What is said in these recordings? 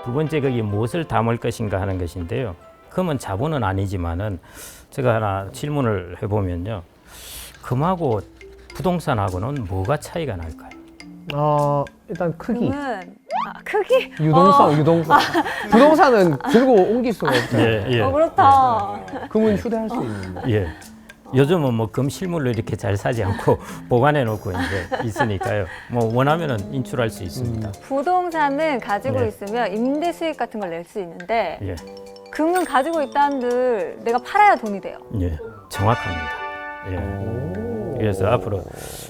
두 번째 거기 무엇을 담을 것인가 하는 것인데요. 금은 자본은 아니지만은 제가 하나 질문을 해보면요. 금하고 부동산하고는 뭐가 차이가 날까요? 일단 크기. 금은 크기? 유동성. 부동산은 들고 옮길 수가 없잖아요. 예. 그렇다. 금은 휴대할 수 있는데. 예. 요즘은 뭐 금 실물로 이렇게 잘 사지 않고 보관해 놓고 이제 있으니까요. 뭐 원하면은 인출할 수 있습니다. 부동산은 가지고 네. 있으면 임대 수익 같은 걸 낼 수 있는데 예. 금은 가지고 있다 한들 내가 팔아야 돈이 돼요. 예. 정확합니다. 예. 그래서 앞으로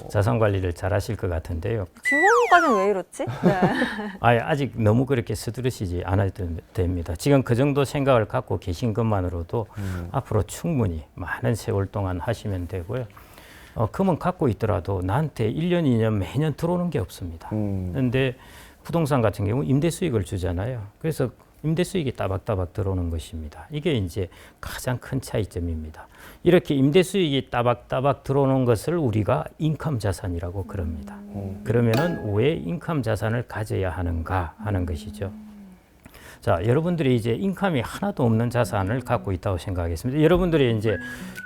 자산 관리를 잘 하실 것 같은데요. 주거까지는 왜 이렇지? 네. 아직 너무 그렇게 서두르시지 않아도 됩니다. 지금 그 정도 생각을 갖고 계신 것만으로도 앞으로 충분히 많은 세월 동안 하시면 되고요. 금은 갖고 있더라도 나한테 1년, 2년 매년 들어오는 게 없습니다. 그런데 부동산 같은 경우 임대 수익을 주잖아요. 그래서 임대 수익이 따박따박 들어오는 것입니다. 이게 이제 가장 큰 차이점입니다. 이렇게 임대 수익이 따박따박 들어오는 것을 우리가 인컴 자산이라고 그럽니다. 그러면은 왜 인컴 자산을 가져야 하는가 하는 것이죠. 자, 여러분들이 이제 인컴이 하나도 없는 자산을 갖고 있다고 생각하겠습니다. 여러분들이 이제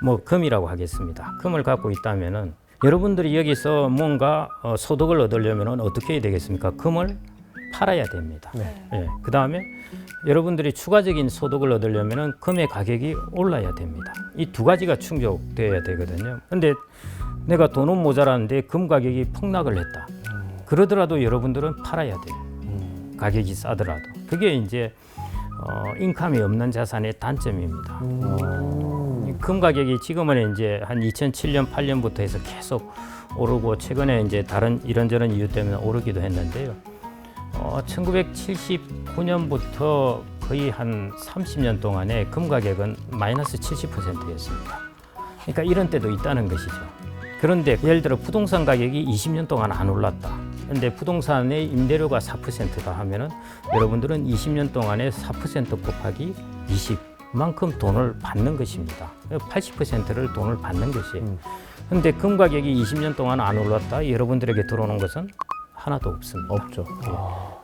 뭐 금이라고 하겠습니다. 금을 갖고 있다면은 여러분들이 여기서 뭔가 소득을 얻으려면은 어떻게 해야 되겠습니까? 금을 팔아야 됩니다. 예. 그 다음에 여러분들이 추가적인 소득을 얻으려면 금의 가격이 올라야 됩니다. 이 두 가지가 충족돼야 되거든요. 근데 내가 돈은 모자라는데 금 가격이 폭락을 했다. 그러더라도 여러분들은 팔아야 돼요. 가격이 싸더라도. 그게 이제 인컴이 없는 자산의 단점입니다. 금 가격이 지금은 이제 한 2007년, 8년부터 해서 계속 오르고 최근에 이제 다른 이런저런 이유 때문에 오르기도 했는데요. 1979년부터 거의 한 30년 동안에 금 가격은 마이너스 70%였습니다. 그러니까 이런 때도 있다는 것이죠. 그런데 예를 들어 부동산 가격이 20년 동안 안 올랐다. 그런데 부동산의 임대료가 4%다 하면은 여러분들은 20년 동안에 4% 곱하기 20만큼 돈을 받는 것입니다. 80%를 돈을 받는 것이에요. 그런데 금 가격이 20년 동안 안 올랐다. 여러분들에게 들어오는 것은 하나도 없습니다. 없죠.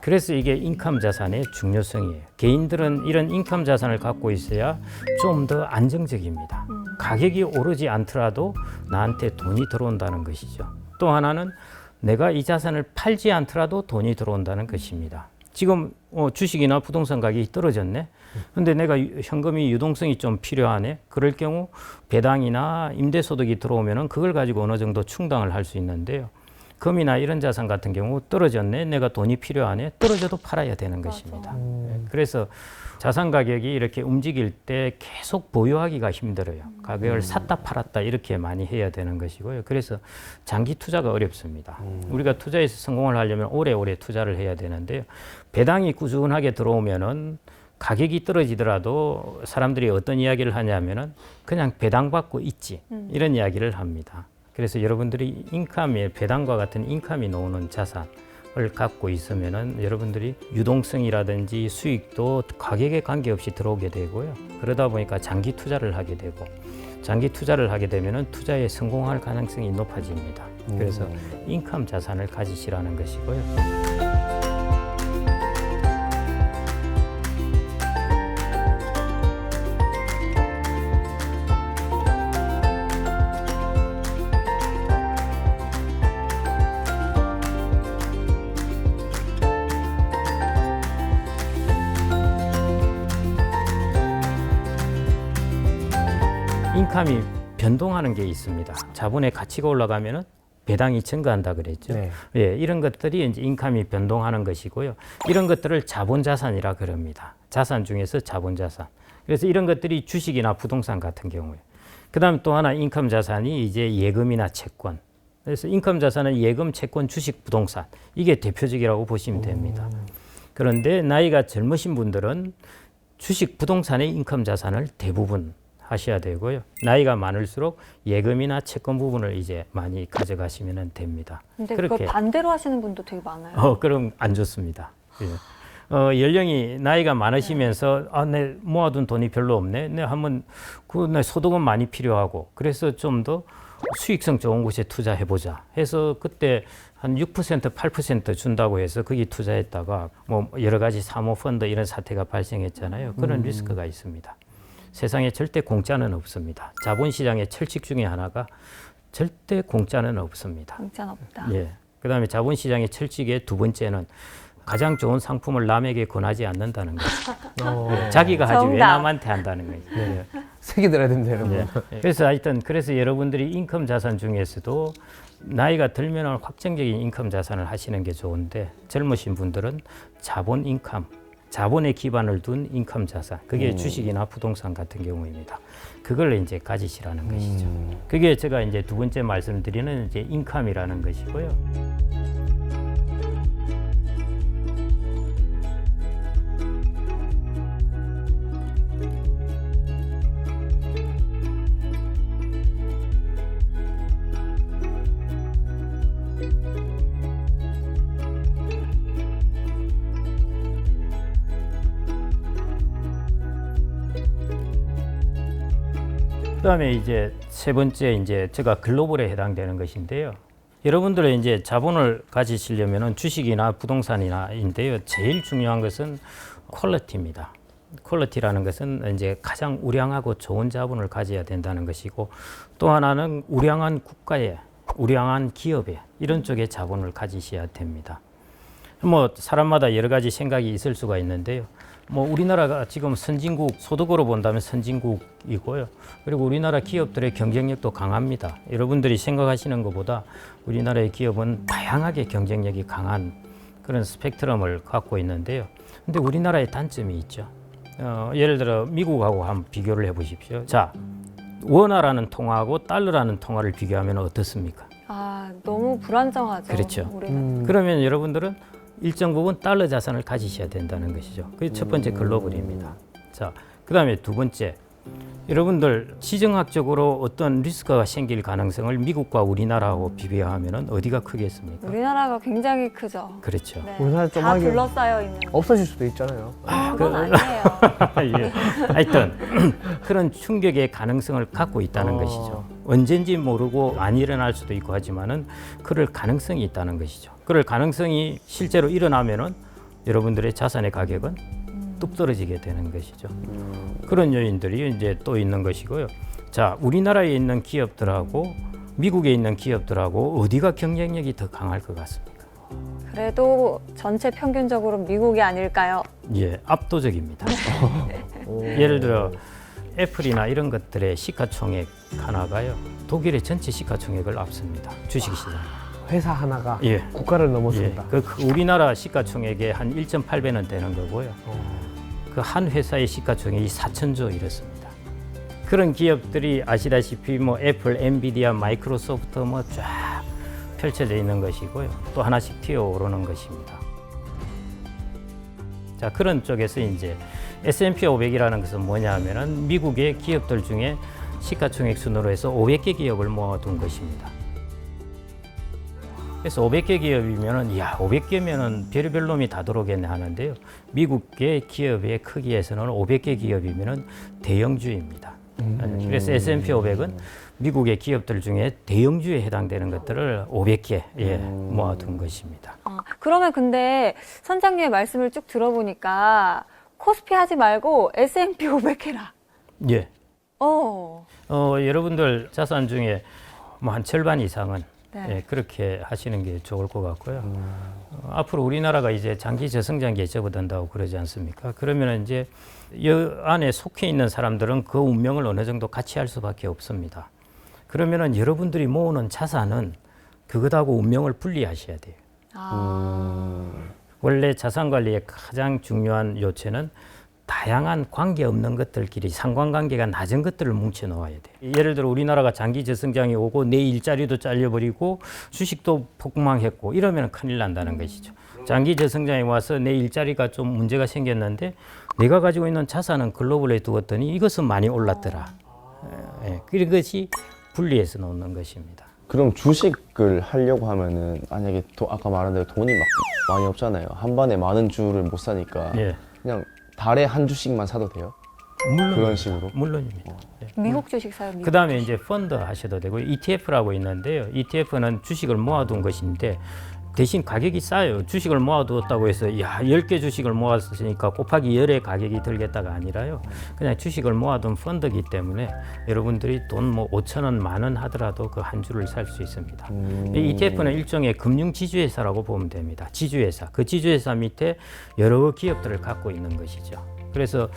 그래서 이게 인컴 자산의 중요성이에요. 개인들은 이런 인컴 자산을 갖고 있어야 좀 더 안정적입니다. 가격이 오르지 않더라도 나한테 돈이 들어온다는 것이죠. 또 하나는 내가 이 자산을 팔지 않더라도 돈이 들어온다는 것입니다. 지금 주식이나 부동산 가격이 떨어졌네. 근데 내가 현금이 유동성이 좀 필요하네. 그럴 경우 배당이나 임대소득이 들어오면은 그걸 가지고 어느 정도 충당을 할 수 있는데요. 금이나 이런 자산 같은 경우 떨어졌네, 내가 돈이 필요하네, 떨어져도 팔아야 되는 것입니다. 그래서 자산 가격이 이렇게 움직일 때 계속 보유하기가 힘들어요. 가격을 샀다 팔았다 이렇게 많이 해야 되는 것이고요. 그래서 장기 투자가 어렵습니다. 우리가 투자에서 성공을 하려면 오래오래 투자를 해야 되는데요. 배당이 꾸준하게 들어오면은 가격이 떨어지더라도 사람들이 어떤 이야기를 하냐면은 그냥 배당받고 있지, 이런 이야기를 합니다. 그래서 여러분들이 인컴에 배당과 같은 인컴이 나오는 자산을 갖고 있으면은 여러분들이 유동성이라든지 수익도 가격에 관계없이 들어오게 되고요. 그러다 보니까 장기 투자를 하게 되고, 장기 투자를 하게 되면은 투자에 성공할 가능성이 높아집니다. 그래서 인컴 자산을 가지시라는 것이고요. 인컴이 변동하는 게 있습니다. 자본의 가치가 올라가면은 배당이 증가한다 그랬죠. 네. 예, 이런 것들이 이제 인컴이 변동하는 것이고요. 이런 것들을 자본자산이라 그럽니다. 자산 중에서 자본자산. 그래서 이런 것들이 주식이나 부동산 같은 경우에. 그다음 또 하나 인컴 자산이 이제 예금이나 채권. 그래서 인컴 자산은 예금, 채권, 주식, 부동산. 이게 대표적이라고 보시면 됩니다. 그런데 나이가 젊으신 분들은 주식, 부동산의 인컴 자산을 대부분 하셔야 되고요. 나이가 많을수록 예금이나 채권 부분을 이제 많이 가져가시면 됩니다. 근데 그걸 반대로 하시는 분도 되게 많아요. 그럼 안 좋습니다. 예. 연령이 나이가 많으시면서 내 모아둔 돈이 별로 없네. 내 한번 내 소득은 많이 필요하고 그래서 좀 더 수익성 좋은 곳에 투자해보자 해서 그때 한 6%, 8% 준다고 해서 거기 투자했다가 뭐 여러 가지 사모펀드 이런 사태가 발생했잖아요. 그런 리스크가 있습니다. 세상에 절대 공짜는 없습니다. 자본시장의 철칙 중에 하나가 절대 공짜는 없습니다. 공짜는 없다. 예. 그다음에 자본시장의 철칙의 두 번째는 가장 좋은 상품을 남에게 권하지 않는다는 거죠. 자기가 하지 왜 정답. 남한테 한다는 거죠. 예. 세개 들어야 됩니다, 여러분. 예. 그래서 하여튼 그래서 여러분들이 인컴 자산 중에서도 나이가 들면 확정적인 인컴 자산을 하시는 게 좋은데 젊으신 분들은 자본 인컴, 자본에 기반을 둔 인컴 자산, 그게 주식이나 부동산 같은 경우입니다. 그걸 이제 가지시라는 것이죠. 그게 제가 이제 두 번째 말씀드리는 이제 인컴이라는 것이고요. 그다음에 이제 세 번째 이제 제가 글로벌에 해당되는 것인데요. 여러분들의 이제 자본을 가지시려면은 주식이나 부동산이나인데요. 제일 중요한 것은 퀄리티입니다. 퀄리티라는 것은 이제 가장 우량하고 좋은 자본을 가져야 된다는 것이고 또 하나는 우량한 국가에, 우량한 기업에 이런 쪽에 자본을 가지셔야 됩니다. 뭐 사람마다 여러 가지 생각이 있을 수가 있는데요. 뭐 우리나라가 지금 선진국 소득으로 본다면 선진국이고요. 그리고 우리나라 기업들의 경쟁력도 강합니다. 여러분들이 생각하시는 것보다 우리나라의 기업은 다양하게 경쟁력이 강한 그런 스펙트럼을 갖고 있는데요. 근데 우리나라의 단점이 있죠. 예를 들어 미국하고 한번 비교를 해보십시오. 자, 원화라는 통화하고 달러라는 통화를 비교하면 어떻습니까? 아, 너무 불안정하죠. 그렇죠. 우리는. 그러면 여러분들은 일정 부분 달러 자산을 가지셔야 된다는 것이죠. 그게 첫 번째 글로벌입니다. 자, 그 다음에 두 번째, 여러분들 지정학적으로 어떤 리스크가 생길 가능성을 미국과 우리나라하고 비교하면 어디가 크겠습니까? 우리나라가 굉장히 크죠. 그렇죠. 네. 우리나라 좀 다 하긴 둘러싸여 있는. 없어질 수도 있잖아요. 그건 아니에요. 예. 하여튼 그런 충격의 가능성을 갖고 있다는 것이죠. 언젠지 모르고 안 일어날 수도 있고 하지만은 그럴 가능성이 있다는 것이죠. 그럴 가능성이 실제로 일어나면은 여러분들의 자산의 가격은 뚝 떨어지게 되는 것이죠. 그런 요인들이 이제 또 있는 것이고요. 자, 우리나라에 있는 기업들하고 미국에 있는 기업들하고 어디가 경쟁력이 더 강할 것 같습니까? 그래도 전체 평균적으로 미국이 아닐까요? 예, 압도적입니다. 예를 들어 애플이나 이런 것들의 시가총액 하나가요, 독일의 전체 시가총액을 앞섭니다. 주식시장. 회사 하나가 예. 국가를 예, 넘어선다. 그 우리나라 시가총액의 한 1.8배는 되는 거고요. 그 한 회사의 시가총액이 4천조 이렇습니다. 그런 기업들이 아시다시피 뭐 애플, 엔비디아, 마이크로소프트 뭐 쫙 펼쳐져 있는 것이고요. 또 하나씩 튀어오르는 것입니다. 자, 그런 쪽에서 이제 S&P 500이라는 것은 뭐냐 하면은 미국의 기업들 중에 시가총액 순으로 해서 500개 기업을 모아둔 것입니다. 그래서 500개 기업이면은, 이야, 500개면은 별의별 놈이 다 들어오겠네 하는데요. 미국의 기업의 크기에서는 500개 기업이면은 대형주입니다. 그래서 S&P 500은 미국의 기업들 중에 대형주에 해당되는 것들을 500개 모아둔 것입니다. 그러면 근데 선장님의 말씀을 쭉 들어보니까 코스피 하지 말고 S&P 500 해라. 예. 어. 여러분들 자산 중에 뭐 한 절반 이상은 네. 예, 그렇게 하시는 게 좋을 것 같고요. 앞으로 우리나라가 이제 장기 저성장기에 접어든다고 그러지 않습니까? 그러면 이제 이 안에 속해 있는 사람들은 그 운명을 어느 정도 같이 할 수밖에 없습니다. 그러면은 여러분들이 모으는 자산은 그것하고 운명을 분리하셔야 돼요. 원래 자산 관리의 가장 중요한 요체는 다양한 관계없는 것들끼리 상관관계가 낮은 것들을 뭉쳐 놓아야 돼요. 예를 들어 우리나라가 장기 저성장이 오고 내 일자리도 잘려버리고 주식도 폭망했고 이러면 큰일 난다는 것이죠. 장기 저성장이 와서 내 일자리가 좀 문제가 생겼는데 내가 가지고 있는 자산은 글로벌에 두었더니 이것은 많이 올랐더라. 그것이 분리해서 놓는 것입니다. 그럼 주식을 하려고 하면은 만약에 아까 말한 대로 돈이 막 많이 없잖아요. 한 번에 많은 주를 못 사니까 예. 그냥 달에 한 주씩만 사도 돼요? 물론, 그런 식으로? 물론입니다. 예. 미국 주식 사요. 미국. 그다음에 이제 펀드 하셔도 되고 ETF라고 있는데요. ETF는 주식을 모아둔 것인데 대신 가격이 싸요. 주식을 모아두었다고 해서 야 10개 주식을 모았으니까 곱하기 10의 가격이 들겠다가 아니라요. 그냥 주식을 모아둔 펀드이기 때문에 여러분들이 돈 뭐 5천 원, 만 원 하더라도 그 한 주를 살 수 있습니다. 이 ETF는 일종의 금융 지주회사라고 보면 됩니다. 지주회사. 그 지주회사 밑에 여러 기업들을 갖고 있는 것이죠. 그래서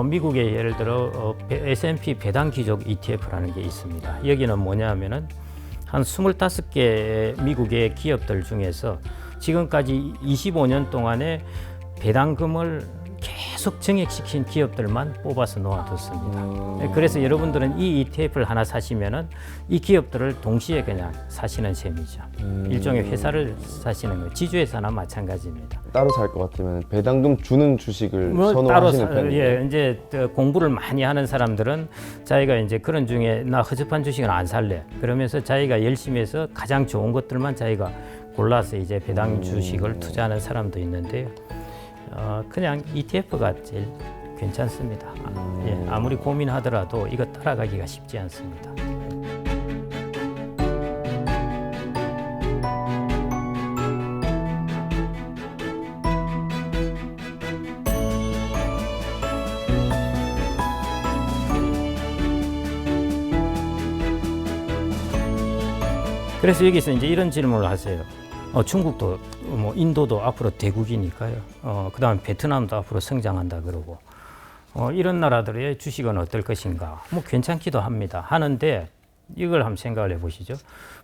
미국의 예를 들어 S&P 배당 귀족 ETF라는 게 있습니다. 여기는 뭐냐면은 한 25개 미국의 기업들 중에서 지금까지 25년 동안에 배당금을 계속 증액시킨 기업들만 뽑아서 놓아뒀습니다. 그래서 여러분들은 이 ETF를 하나 사시면은 이 기업들을 동시에 그냥 사시는 셈이죠. 일종의 회사를 사시는 거예요. 지주회사나 마찬가지입니다. 따로 살 것 같으면 배당금 주는 주식을 따로 선호하시는 편이에요. 예, 이제 공부를 많이 하는 사람들은 자기가 이제 그런 중에 나 허접한 주식은 안 살래. 그러면서 자기가 열심히 해서 가장 좋은 것들만 자기가 골라서 이제 배당 주식을 투자하는 사람도 있는데요. 그냥 ETF가 제일 괜찮습니다. 예, 아무리 고민하더라도 이거 따라가기가 쉽지 않습니다. 그래서 여기서 이제 이런 질문을 하세요. 중국도 뭐 인도도 앞으로 대국이니까요. 그다음에 베트남도 앞으로 성장한다 그러고 이런 나라들의 주식은 어떨 것인가? 뭐 괜찮기도 합니다. 하는데 이걸 한번 생각을 해보시죠.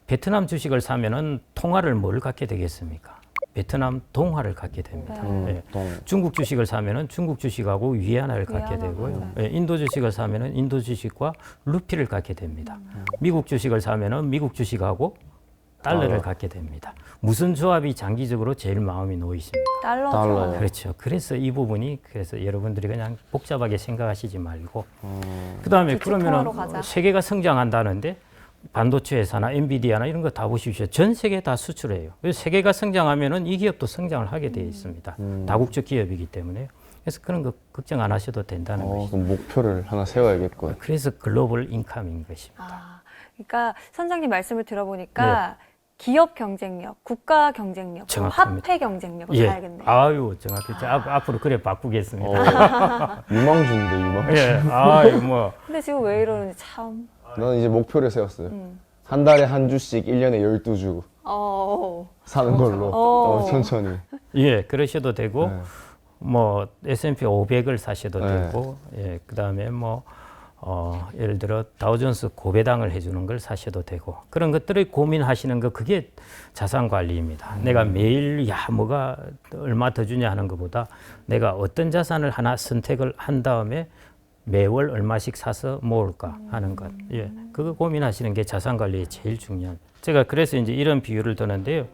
베트남 주식을 사면은 통화를 뭘 갖게 되겠습니까? 베트남 동화를 갖게 됩니다. 예. 중국 주식을 사면은 중국 주식하고 위안화를 갖게 되고요. 예. 인도 주식을 사면은 인도 주식과 루피를 갖게 됩니다. 미국 주식을 사면은 미국 주식하고 달러를 갖게 됩니다. 무슨 조합이 장기적으로 제일 마음이 놓이십니까? 달러죠. 그렇죠. 그래서 이 부분이 그래서 여러분들이 그냥 복잡하게 생각하시지 말고 그다음에 기축통화로 그러면은 가자. 세계가 성장한다는데 반도체 회사나 엔비디아나 이런 거 다 보십시오. 전 세계 다 수출해요. 그래서 세계가 성장하면은 이 기업도 성장을 하게 돼 있습니다. 다국적 기업이기 때문에. 그래서 그런 거 걱정 안 하셔도 된다는 것이죠. 그럼 목표를 하나 세워야겠고요. 그래서 글로벌 인컴인 것입니다. 그러니까 선장님 말씀을 들어보니까 기업 경쟁력, 국가 경쟁력, 정확합니다. 화폐 경쟁력을 예. 봐야겠네요. 아유, 정확히. 앞으로 그래 바꾸겠습니다. 유망주인데 유망주. 예. 아유, 뭐. 근데 지금 왜 이러는지 참. 나는 이제 목표를 세웠어요. 한 달에 한 주씩 1년에 12주 사는 걸로 천천히. 예, 그러셔도 되고, 네. 뭐, S&P 500을 사셔도 네. 되고, 예, 그 다음에 뭐, 예를 들어 다우존스 고배당을 해주는 걸 사셔도 되고, 그런 것들을 고민하시는 거, 그게 자산 관리입니다. 내가 매일, 뭐가 얼마 더 주냐 하는 것보다 내가 어떤 자산을 하나 선택을 한 다음에 매월 얼마씩 사서 모을까 하는 것. 예, 그거 고민하시는 게 자산 관리에 제일 중요한. 제가 그래서 이제 이런 비유를 드는데요.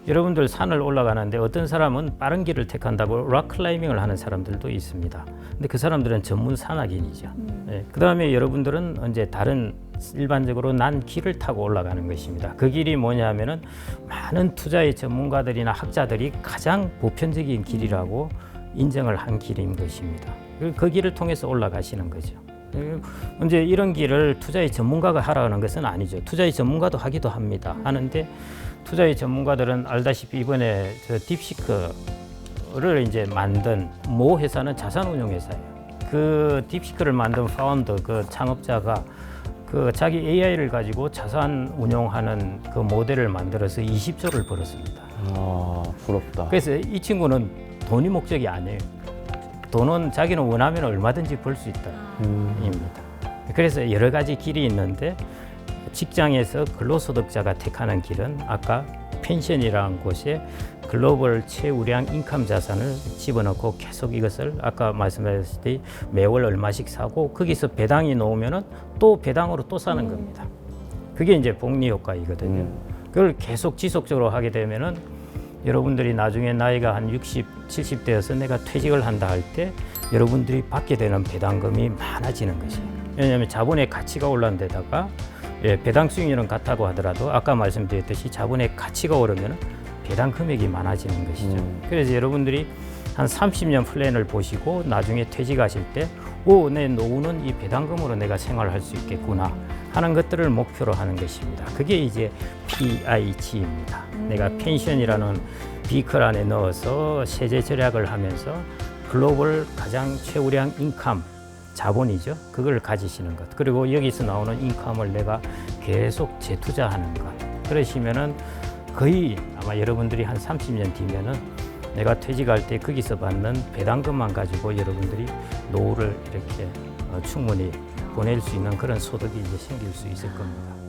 여러분들 산을 올라가는데 어떤 사람은 빠른 길을 택한다고 락 클라이밍을 하는 사람들도 있습니다. 근데 그 사람들은 전문 산악인이죠. 예, 그 다음에 여러분들은 이제 다른 일반적으로 난 길을 타고 올라가는 것입니다. 그 길이 뭐냐면은 많은 투자의 전문가들이나 학자들이 가장 보편적인 길이라고 인정을 한 길인 것입니다. 그 길을 통해서 올라가시는 거죠. 이제 이런 길을 투자의 전문가가 하라는 것은 아니죠. 투자의 전문가도 하기도 합니다. 하는데 투자의 전문가들은 알다시피 이번에 저 딥시크를 이제 만든 모 회사는 자산운용회사예요. 그 딥시크를 만든 파운더 그 창업자가 그 자기 AI를 가지고 자산 운용하는 그 모델을 만들어서 20조를 벌었습니다. 아, 부럽다. 그래서 이 친구는 돈이 목적이 아니에요. 돈은 자기는 원하면 얼마든지 벌 수 있다. 입니다. 그래서 여러 가지 길이 있는데 직장에서 근로소득자가 택하는 길은 아까 펜션이라는 곳에 글로벌 최우량 인컴 자산을 집어넣고 계속 이것을 아까 말씀하셨듯이 매월 얼마씩 사고 거기서 배당이 나오면은 또 배당으로 또 사는 겁니다. 그게 이제 복리 효과이거든요. 그걸 계속 지속적으로 하게 되면은 여러분들이 나중에 나이가 한 60, 70대여서 내가 퇴직을 한다 할 때 여러분들이 받게 되는 배당금이 많아지는 것이에요. 왜냐하면 자본의 가치가 올라는 데다가 배당 수익률은 같다고 하더라도 아까 말씀드렸듯이 자본의 가치가 오르면 배당 금액이 많아지는 것이죠. 그래서 여러분들이 한 30년 플랜을 보시고 나중에 퇴직하실 때, 내 노후는 이 배당금으로 내가 생활할 수 있겠구나 하는 것들을 목표로 하는 것입니다. 그게 이제 PIG입니다. 내가 펜션이라는 비클 안에 넣어서 세제 절약을 하면서 글로벌 가장 최우량 인컴, 자본이죠. 그걸 가지시는 것. 그리고 여기서 나오는 인컴을 내가 계속 재투자하는 것. 그러시면은 거의 아마 여러분들이 한 30년 뒤면은 내가 퇴직할 때 거기서 받는 배당금만 가지고 여러분들이 노후를 이렇게 충분히 보낼 수 있는 그런 소득이 이제 생길 수 있을 겁니다.